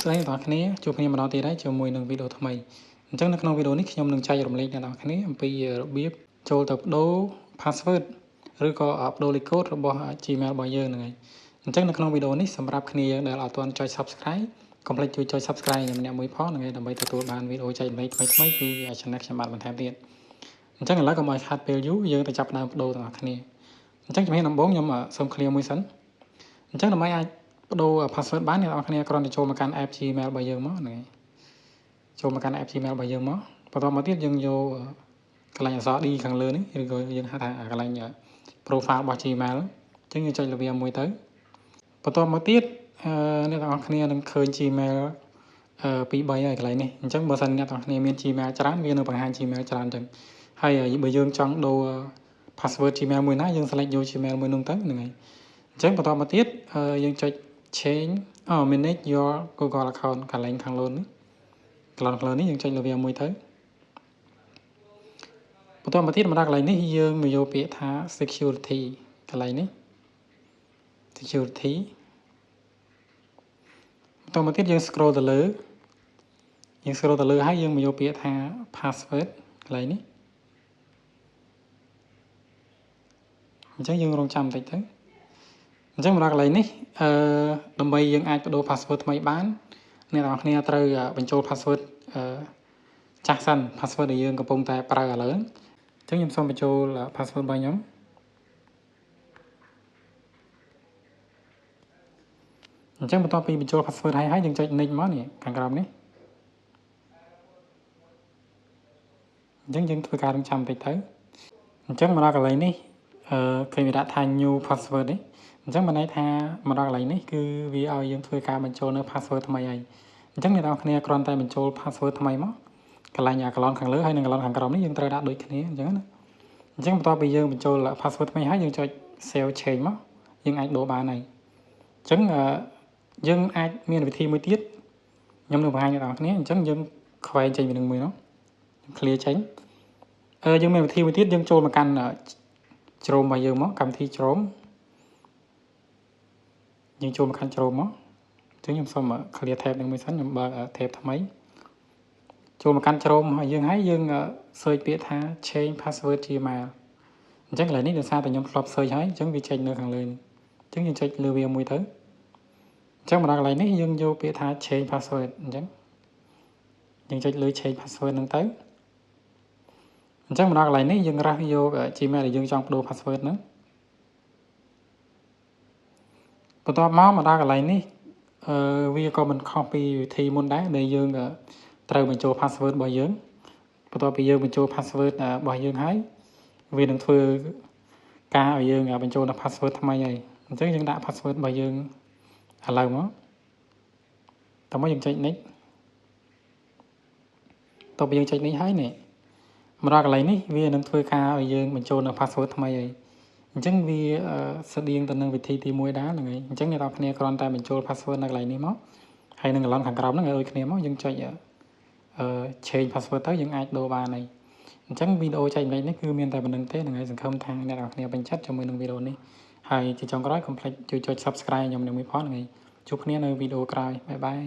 ស្ដីបងប្អូនគ្នាជួបគ្នាម្ដងទៀតហើយជាមួយនឹងវីដេអូថ្មីអញ្ចឹងនៅក្នុងវីដេអូនេះខ្ញុំនឹងចែករំលែកអ្នកនរគ្នាអំពីរបៀបចូលទៅបដូរ password ឬក៏បដូរលេខកូដរបស់ Gmail របស់យើងហ្នឹងហើយអញ្ចឹងនៅក្នុងវីដេអូនេះសម្រាប់គ្នាយើងដែលអត់ទាន់ចុច Subscribe កុំភ្លេចជួយចុច Subscribe ខ្ញុំម្នាក់មួយផងហ្នឹងហើយដើម្បីទទួលបានវីដេអូចែករំលែកថ្មីៗពី Channel ខ្ញុំបាទបន្ថែមទៀតអញ្ចឹងឥឡូវកុំឲ្យខាតពេលយូរយើងទៅចាប់ផ្ដើមបដូរទាំងអស់គ្នាអញ្ចឹងជំហានដំបូងខ្ញុំសូម clear មួយសិនអញ្ចឹងដើម្បីអាចបដូរ password បានអ្នកនរគ្នាគ្រាន់តែចូលមកកាន់ app Gmail របស់យើងមកហ្នឹងហើយចូលមកកាន់ app Gmail របស់យើងមកបន្តមកទៀតយើងយកកន្លែងអក្សរ D ខាងលើនេះឬក៏យើងហៅថាកន្លែង profile របស់ Gmail អញ្ចឹងយើងចុចលើវាមួយទៅបន្តមកទៀតអ្នកនរគ្នានឹងឃើញ Gmail 2 3ហើយកន្លែងនេះអញ្ចឹងបើសិនអ្នកនរគ្នាមាន Gmail ច្រើនវានឹងបង្ហាញ Gmail ច្រើនចឹងហើយបើយើងចង់ដូរ password Gmail មួយណាយើង select យក Gmail មួយនោះទៅហ្នឹងហើយអញ្ចឹងបន្តមកទៀតយើងចុច change manage your Google account កន្លែងខាងលើនេះយើងចុចលើវាមួយទៅបន្តមកទៀតមកដល់កន្លែងនេះយើងមកយកពាក្យថា security កន្លែងនេះ security បន្តមកទៀតយើង scroll ទៅលើហើយយើងមកយកពាក្យថា password កន្លែងនេះអញ្ចឹងយើងរងចាំបន្តិចទៅអញ្ចឹងមកដល់កន្លែងនេះដើម្បីយើងអាចបដូរ password ថ្មីបានអ្នកនរគ្នាត្រូវបញ្ចូល password ចាស់សិន password ដែលយើងកំពុងតែប្រើឥឡូវអញ្ចឹងខ្ញុំសូមបញ្ចូល password របស់ខ្ញុំអញ្ចឹងបន្ទាប់ពីបញ្ចូល password ហើយយើងចុច next មកនេះខាងក្រោមនេះអញ្ចឹងយើងធ្វើការរងចាំបន្តិចទៅអញ្ចឹងមកដល់កន្លែងនេះឃើញវាដាក់ថា new password នេះអញ្ចឹងមានន័យថាមកដល់កន្លែងនេះគឺវាឲ្យយើងធ្វើការបញ្ចូលនៅ password ថ្មីហើយអញ្ចឹងអ្នកនរគ្នាគ្រាន់តែបញ្ចូល password ថ្មីមកកន្លែងកន្លងខាងលើហើយនិងកន្លងខាងក្រោមនេះយើងត្រូវដាក់ដូចគ្នាអញ្ចឹងណាអញ្ចឹងបន្ទាប់ពីយើងបញ្ចូល password ថ្មីហើយយើងចុច save change មកយើងអាចដូរបានហើយអញ្ចឹងយើងអាចមានវិធីមួយទៀតខ្ញុំនឹងបង្ហាញអ្នកនរគ្នាអញ្ចឹងយើងខ្វែងចេញពីនឹងមួយនោះខ្ញុំ clear ចេញយើងមានវិធីមួយទៀតយើងចូលមកកាន់Chrome របស់យើងមកកម្មវិធី Chrome យើងចូលមកកាន់ Chrome មកអញ្ចឹងខ្ញុំសូម clear tab នឹងមួយសិនខ្ញុំបើក tab ថ្មីចូលមកកាន់ Chrome ហើយយើងsearch ពាក្យថា change password Gmail អញ្ចឹងកន្លែងនេះដោយសារតែខ្ញុំធ្លាប់ search ហើយអញ្ចឹងវាចេញនៅខាងលើនេះអញ្ចឹងយើងចុចលើវាមួយទៅអញ្ចឹងមកដល់កន្លែងនេះយើងយកពាក្យថា change password អញ្ចឹងយើងចុចលើ change password ហ្នឹងទៅអញ្ចឹងមកដល់កន្លែងនេះយើងរះយក Gmail ដែលយើងចង់បដូរ password ហ្នឹងបន្ទាប់មកដល់កន្លែងនេះវាក៏មិនខុសពីវិធីមុនដែរដែលយើងត្រូវបញ្ចូល password របស់យើងបន្ទាប់ពីយើងបញ្ចូល password របស់យើងហើយវានឹងធ្វើការឲ្យយើងបញ្ចូលនៅ password ថ្មីហើយអញ្ចឹងយើងដាក់ password របស់យើងឥឡូវមកតោះមកយើងចុច next តោះយើងចុច next ហើយនេះមកដល់កន្លែងនេះវានឹងធ្វើការឲ្យយើងបញ្ចូលនៅ password ថ្មីហើយអញ្ចឹងវាស្តៀងទៅនឹងវិធីទី1ដែរហ្នឹងហើយអញ្ចឹងអ្នកនរគ្នាគ្រាន់តែបញ្ចូល password នៅកន្លែងនេះមកហើយនឹងកន្លងខាងក្រោមហ្នឹងឲ្យដូចគ្នាមកយើងចុចchange password ទៅយើងអាចដូរបានហើយអញ្ចឹងវីដេអូចែកម្លែកនេះគឺមានតែប៉ុណ្្នឹងទេហ្នឹងហើយសង្ឃឹមថាអ្នកនរគ្នាពេញចិត្តជាមួយនឹងវីដេអូនេះហើយជាចុងក្រោយកុំភ្លេចជួយចុច subscribe ខ្ញុំនឹងមួយផងហ្នឹងហើយជួបគ្នានៅវីដេអូក្រោយបាយបាយ